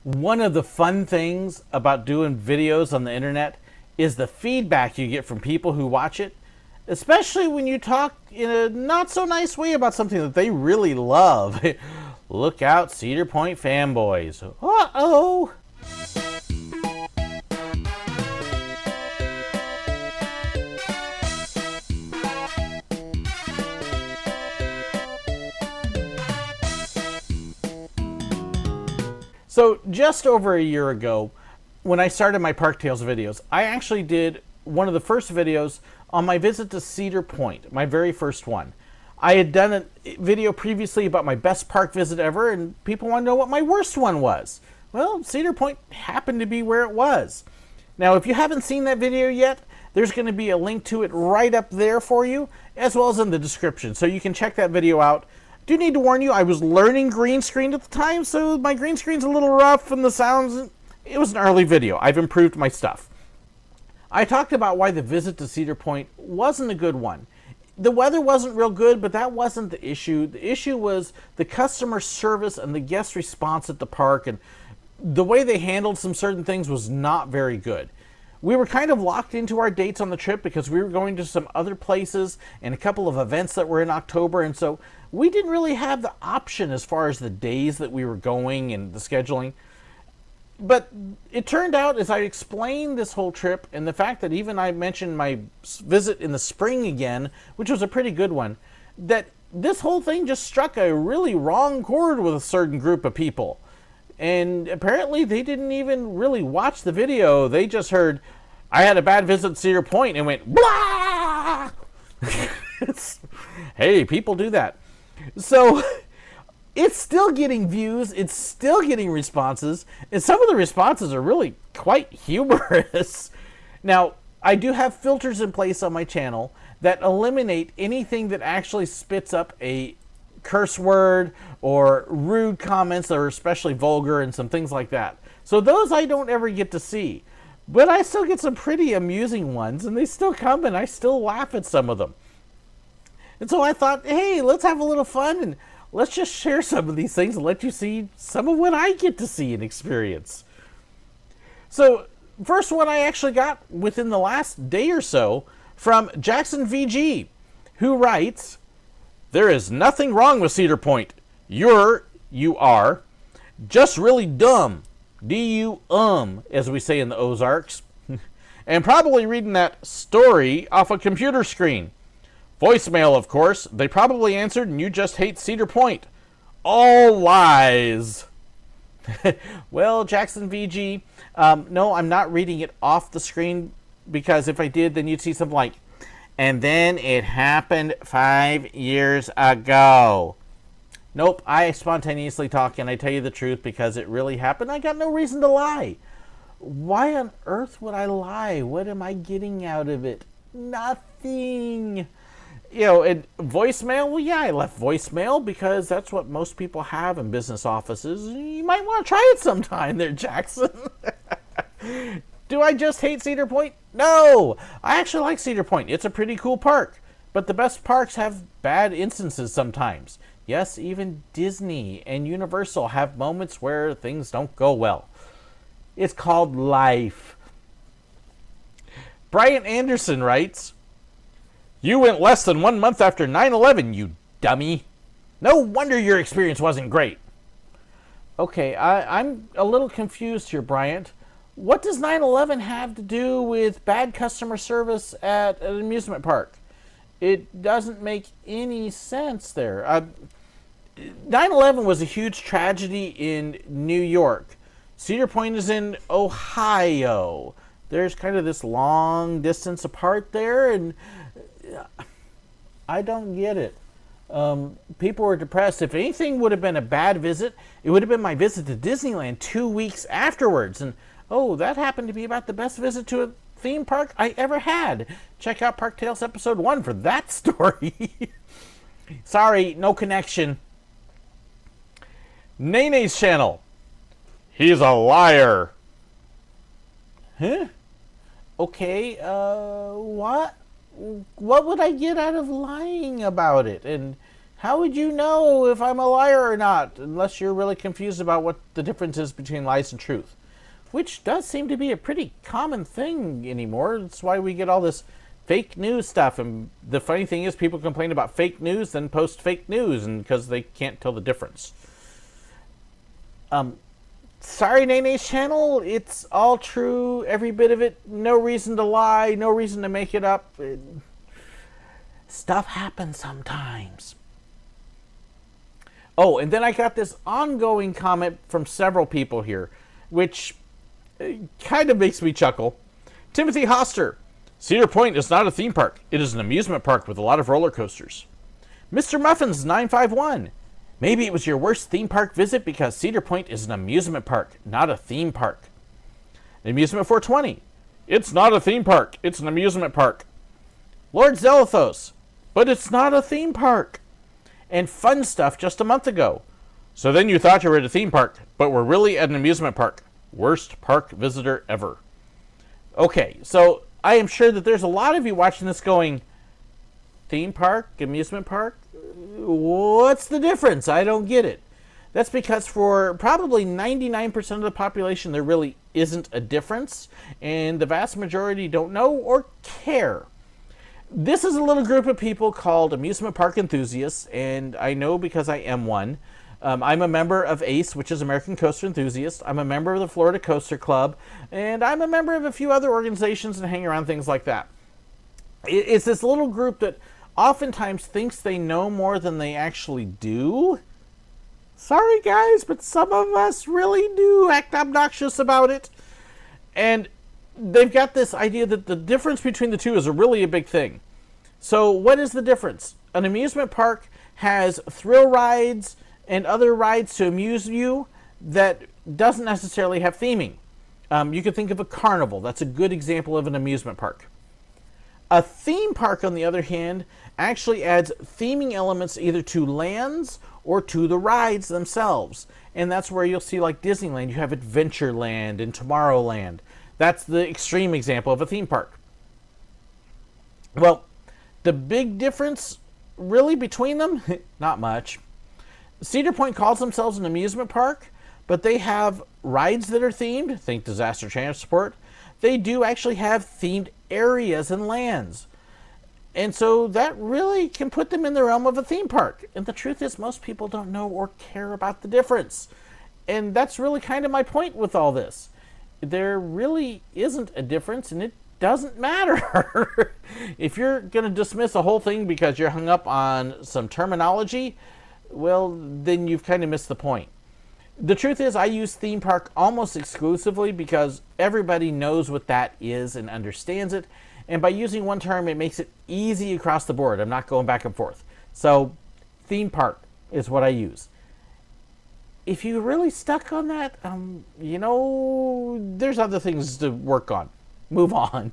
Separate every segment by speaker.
Speaker 1: One of the fun things about doing videos on the internet is the feedback you get from people who watch it, especially when you talk in a not so nice way about something that they really love. Look out, Cedar Point fanboys. Uh-oh. So just over a year ago, when I started my Park Tales videos, I actually did one of the first videos on my visit to Cedar Point, my very first one. I had done a video previously about my best park visit ever, and people want to know what my worst one was. Well, Cedar Point happened to be where it was. Now, if you haven't seen that video yet, there's going to be a link to it right up there for you, as well as in the description, so you can check that video out. Do need to warn you, I was learning green screen at the time, so my green screen's a little rough and the sounds, it was an early video. I've improved my stuff. I talked about why the visit to Cedar Point wasn't a good one. The weather wasn't real good, but that wasn't the issue. The issue was the customer service and the guest response at the park, and the way they handled some certain things was not very good. We were kind of locked into our dates on the trip because we were going to some other places and a couple of events that were in October, and so we didn't really have the option as far as the days that we were going and the scheduling. But it turned out, as I explained this whole trip, and the fact that even I mentioned my visit in the spring again, which was a pretty good one, that this whole thing just struck a really wrong chord with a certain group of people. And apparently they didn't even really watch the video. They just heard, I had a bad visit at Cedar Point, and went, blah! Hey, people do that. So it's still getting views, it's still getting responses, and some of the responses are really quite humorous. Now, I do have filters in place on my channel that eliminate anything that actually spits up a curse word or rude comments that are especially vulgar and some things like that. So those I don't ever get to see. But I still get some pretty amusing ones, and they still come, and I still laugh at some of them. And so I thought, hey, let's have a little fun and let's just share some of these things and let you see some of what I get to see and experience. So, first one I actually got within the last day or so from Jackson VG, who writes, there is nothing wrong with Cedar Point. You are, just really dumb. as we say in the Ozarks. And probably reading that story off a computer screen. Voicemail, of course. They probably answered, and you just hate Cedar Point. All lies. Well, Jackson VG, no, I'm not reading it off the screen, because if I did, then you'd see something like, and then it happened 5 years ago. Nope, I spontaneously talk, and I tell you the truth because it really happened. I got no reason to lie. Why on earth would I lie? What am I getting out of it? Nothing. You know, and voicemail, well, yeah, I left voicemail because that's what most people have in business offices. You might want to try it sometime there, Jackson. Do I just hate Cedar Point? No! I actually like Cedar Point. It's a pretty cool park. But the best parks have bad instances sometimes. Yes, even Disney and Universal have moments where things don't go well. It's called life. Brian Anderson writes, you went less than 1 month after 9/11, you dummy. No wonder your experience wasn't great. Okay, I'm a little confused here, Bryant. What does 9/11 have to do with bad customer service at an amusement park? It doesn't make any sense there. 9/11 was a huge tragedy in New York. Cedar Point is in Ohio. There's kind of this long distance apart there, and I don't get it. People were depressed. If anything would have been a bad visit, it would have been my visit to Disneyland 2 weeks afterwards. And, oh, that happened to be about the best visit to a theme park I ever had. Check out Park Tales episode 1 for that story. Sorry, no connection. Nene's channel. He's a liar. Huh? Okay, what would I get out of lying about it? And How would you know if I'm a liar or not, unless you're really confused about what the difference is between lies and truth? Which does seem to be a pretty common thing anymore. That's why we get all this fake news stuff. And the funny thing is, people complain about fake news, then post fake news, and because they can't tell the difference. Sorry, Nene's channel. It's all true, every bit of it. No reason to lie, no reason to make it up. Stuff happens sometimes. Oh, and then I got this ongoing comment from several people here, which kind of makes me chuckle. Timothy Hoster. Cedar Point is not a theme park. It is an amusement park with a lot of roller coasters. Mr. Muffins 951. Maybe it was your worst theme park visit because Cedar Point is an amusement park, not a theme park. Amusement 420. It's not a theme park. It's an amusement park. Lord Zelithos. But it's not a theme park. And Fun Stuff just a month ago. So then you thought you were at a theme park, but we're really at an amusement park. Worst park visitor ever. Okay, so I am sure that there's a lot of you watching this going, theme park, amusement park? What's the difference? I don't get it. That's because for probably 99% of the population, there really isn't a difference, and the vast majority don't know or care. This is a little group of people called amusement park enthusiasts, and I know because I am one. I'm a member of ACE, which is American Coaster Enthusiasts. I'm a member of the Florida Coaster Club, and I'm a member of a few other organizations and hang around things like that. It's this little group that oftentimes thinks they know more than they actually do. Sorry, guys, but some of us really do act obnoxious about it. And they've got this idea that the difference between the two is really a big thing. So what is the difference? An amusement park has thrill rides and other rides to amuse you that doesn't necessarily have theming. You could think of a carnival. That's a good example of an amusement park. A theme park, on the other hand, actually adds theming elements either to lands or to the rides themselves. And that's where you'll see, like Disneyland, you have Adventureland and Tomorrowland. That's the extreme example of a theme park. Well, the big difference really between them, not much. Cedar Point calls themselves an amusement park, but they have rides that are themed. Think disaster transport. They do actually have themed areas and lands. And so that really can put them in the realm of a theme park. And the truth is, most people don't know or care about the difference. And that's really kind of my point with all this. There really isn't a difference, and it doesn't matter. If you're going to dismiss a whole thing because you're hung up on some terminology, well, then you've kind of missed the point. The truth is, I use theme park almost exclusively because everybody knows what that is and understands it. And by using one term, it makes it easy across the board. I'm not going back and forth. So, theme park is what I use. If you're really stuck on that, there's other things to work on. Move on.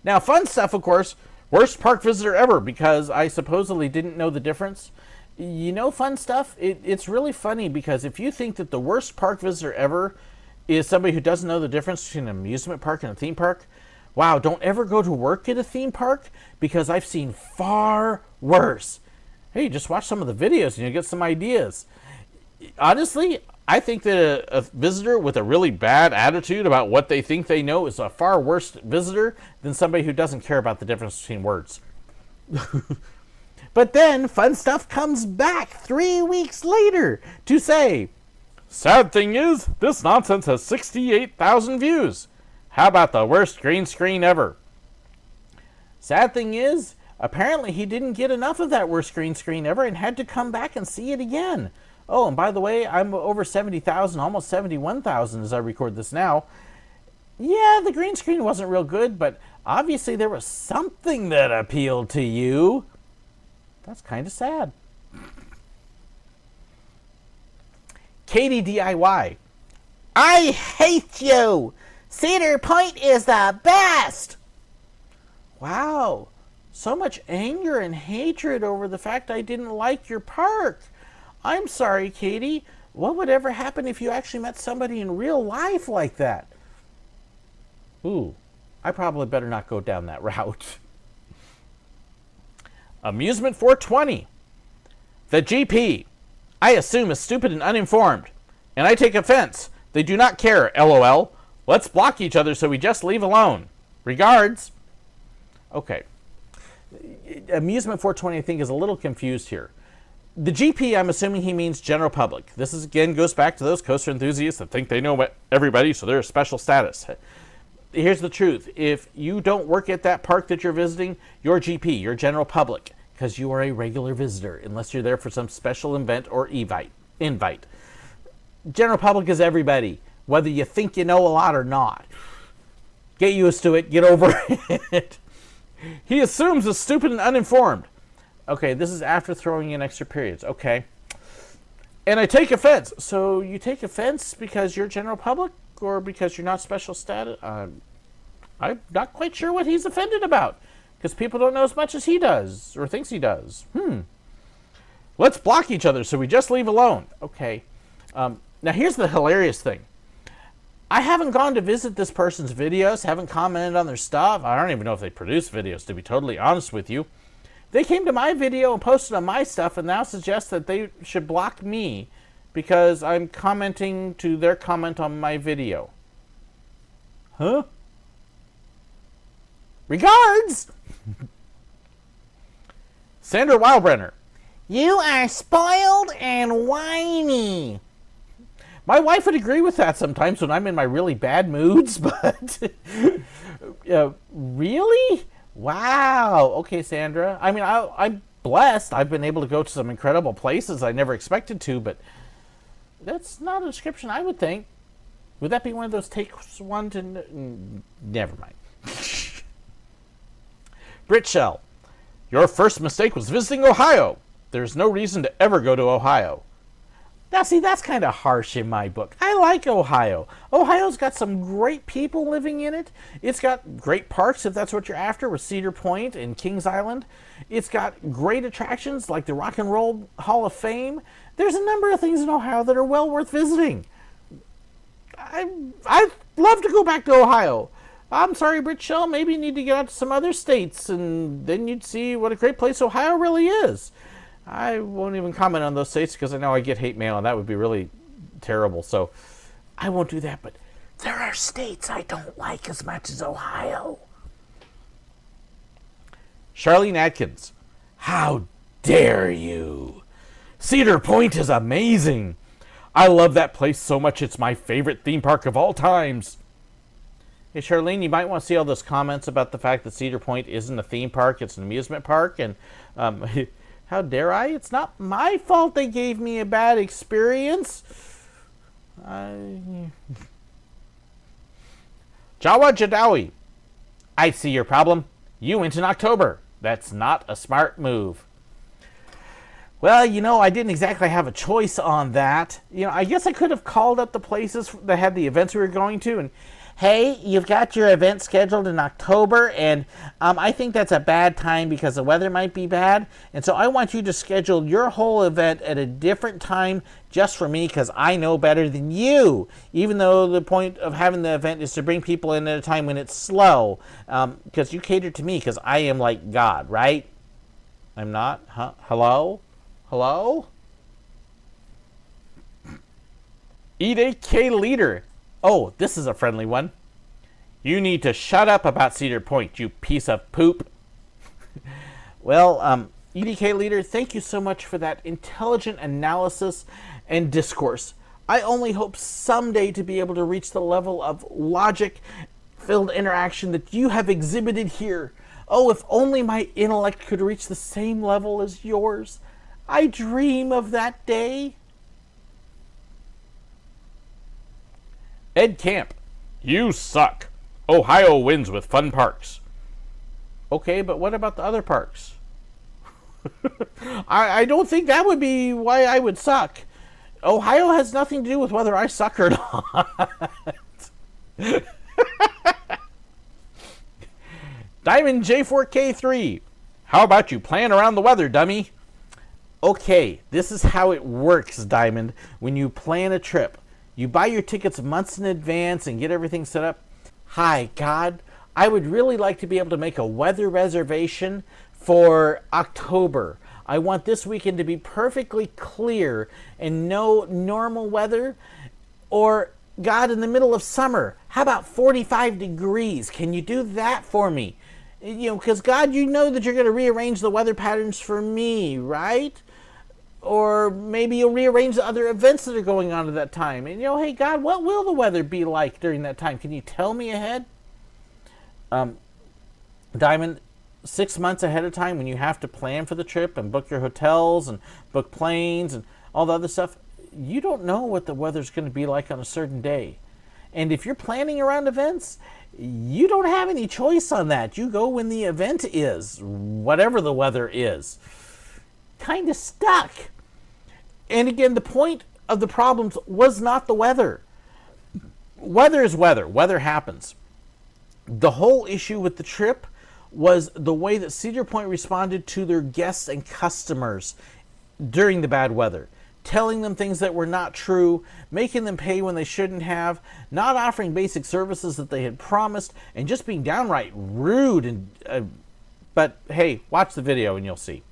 Speaker 1: Now, Fun Stuff, of course, worst park visitor ever because I supposedly didn't know the difference. Fun Stuff, it's really funny because if you think that the worst park visitor ever is somebody who doesn't know the difference between an amusement park and a theme park, wow, don't ever go to work at a theme park because I've seen far worse. Hey, just watch some of the videos and you'll get some ideas. Honestly, I think that a visitor with a really bad attitude about what they think they know is a far worse visitor than somebody who doesn't care about the difference between words. But then Fun Stuff comes back 3 weeks later to say, sad thing is, this nonsense has 68,000 views. How about the worst green screen ever? Sad thing is, apparently he didn't get enough of that worst green screen ever and had to come back and see it again. Oh, and by the way, I'm over 70,000, almost 71,000 as I record this now. Yeah, the green screen wasn't real good, but obviously there was something that appealed to you. That's kind of sad. Katie DIY. I hate you! Cedar Point is the best! Wow. So much anger and hatred over the fact I didn't like your park. I'm sorry, Katie. What would ever happen if you actually met somebody in real life like that? Ooh, I probably better not go down that route. Amusement 420. The GP, I assume, is stupid and uninformed. And I take offense. They do not care, LOL. Let's block each other so we just leave alone. Regards. Okay. Amusement 420, I think, is a little confused here. The GP, I'm assuming he means general public. This is, again, goes back to those coaster enthusiasts that think they know everybody, so they're a special status. Here's the truth. If you don't work at that park that you're visiting, you're GP, you're general public, because you are a regular visitor, unless you're there for some special event or invite. General public is everybody, whether you think you know a lot or not. Get used to it. Get over it. He assumes it's stupid and uninformed. Okay, this is after throwing in extra periods. Okay. And I take offense. So you take offense because you're general public or because you're not special status? I'm not quite sure what he's offended about because people don't know as much as he does or thinks he does. Let's block each other so we just leave alone. Okay. Now here's the hilarious thing. I haven't gone to visit this person's videos, haven't commented on their stuff. I don't even know if they produce videos, to be totally honest with you. They came to my video and posted on my stuff and now suggest that they should block me because I'm commenting to their comment on my video. Huh? Regards! Sandra Wildbrenner. You are spoiled and whiny. My wife would agree with that sometimes when I'm in my really bad moods, but really? Wow. Okay, Sandra. I mean, I'm blessed. I've been able to go to some incredible places I never expected to, but that's not a description I would think. Would that be one of those takes one to... Never mind. Brit Shell. Your first mistake was visiting Ohio. There's no reason to ever go to Ohio. Now, see, that's kind of harsh in my book. I like Ohio. Ohio's got some great people living in it. It's got great parks, if that's what you're after, with Cedar Point and Kings Island. It's got great attractions like the Rock and Roll Hall of Fame. There's a number of things in Ohio that are well worth visiting. I'd love to go back to Ohio. I'm sorry, Brit Shell, maybe you need to get out to some other states, and then you'd see what a great place Ohio really is. I won't even comment on those states because I know I get hate mail and that would be really terrible. So I won't do that. But there are states I don't like as much as Ohio. Charlene Atkins. How dare you? Cedar Point is amazing. I love that place so much it's my favorite theme park of all times. Hey, Charlene, you might want to see all those comments about the fact that Cedar Point isn't a theme park. It's an amusement park. And how dare I? It's not my fault they gave me a bad experience. Jawa Jadawi. I see your problem. You went in October. That's not a smart move. Well, you know, I didn't exactly have a choice on that. You know, I guess I could have called up the places that had the events we were going to and hey, you've got your event scheduled in October, and I think that's a bad time because the weather might be bad, and so I want you to schedule your whole event at a different time just for me because I know better than you, even though the point of having the event is to bring people in at a time when it's slow, because you cater to me because I am like God, right? I'm not? Huh? Hello? Hello? EDK Leader. Oh, this is a friendly one. You need to shut up about Cedar Point, you piece of poop. Well, EDK Leader, thank you so much for that intelligent analysis and discourse. I only hope someday to be able to reach the level of logic-filled interaction that you have exhibited here. Oh, if only my intellect could reach the same level as yours. I dream of that day. Ed Camp, you suck. Ohio wins with fun parks. Okay, but what about the other parks? I don't think that would be why I would suck. Ohio has nothing to do with whether I suck or not. Diamond J4K3, how about you plan around the weather, dummy? Okay, this is how it works, Diamond, when you plan a trip. You buy your tickets months in advance and get everything set up. Hi, God. I would really like to be able to make a weather reservation for October. I want this weekend to be perfectly clear and no normal weather. Or, God, in the middle of summer, how about 45 degrees? Can you do that for me? Because, God, you know that you're going to rearrange the weather patterns for me, right? Or maybe you'll rearrange the other events that are going on at that time. And, hey, God, what will the weather be like during that time? Can you tell me ahead? Diamond, 6 months ahead of time when you have to plan for the trip and book your hotels and book planes and all the other stuff, you don't know what the weather's going to be like on a certain day. And if you're planning around events, you don't have any choice on that. You go when the event is, whatever the weather is. Kind of stuck. And again, the point of the problems was not the weather. Weather is weather. Weather happens. The whole issue with the trip was the way that Cedar Point responded to their guests and customers during the bad weather. Telling them things that were not true, making them pay when they shouldn't have, not offering basic services that they had promised, and just being downright rude. But hey, watch the video and you'll see.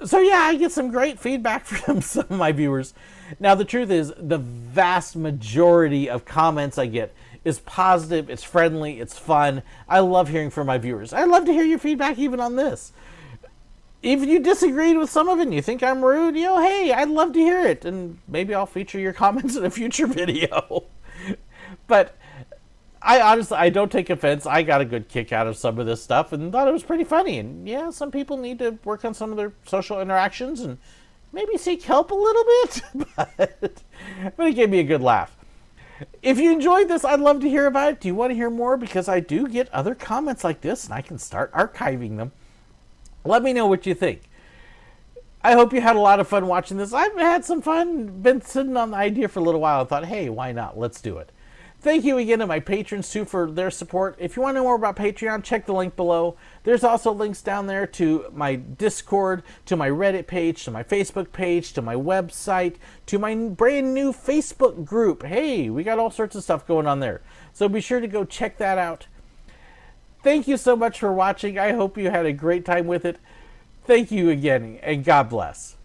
Speaker 1: So yeah, I get some great feedback from some of my viewers. Now the truth is, the vast majority of comments I get is positive, it's friendly, it's fun. I love hearing from my viewers. I'd love to hear your feedback even on this. If you disagreed with some of it and you think I'm rude, hey, I'd love to hear it. And maybe I'll feature your comments in a future video. But I don't take offense. I got a good kick out of some of this stuff and thought it was pretty funny. And yeah, some people need to work on some of their social interactions and maybe seek help a little bit. But it gave me a good laugh. If you enjoyed this, I'd love to hear about it. Do you want to hear more? Because I do get other comments like this and I can start archiving them. Let me know what you think. I hope you had a lot of fun watching this. I've had some fun. Been sitting on the idea for a little while. I thought, hey, why not? Let's do it. Thank you again to my patrons, too, for their support. If you want to know more about Patreon, check the link below. There's also links down there to my Discord, to my Reddit page, to my Facebook page, to my website, to my brand new Facebook group. Hey, we got all sorts of stuff going on there. So be sure to go check that out. Thank you so much for watching. I hope you had a great time with it. Thank you again, and God bless.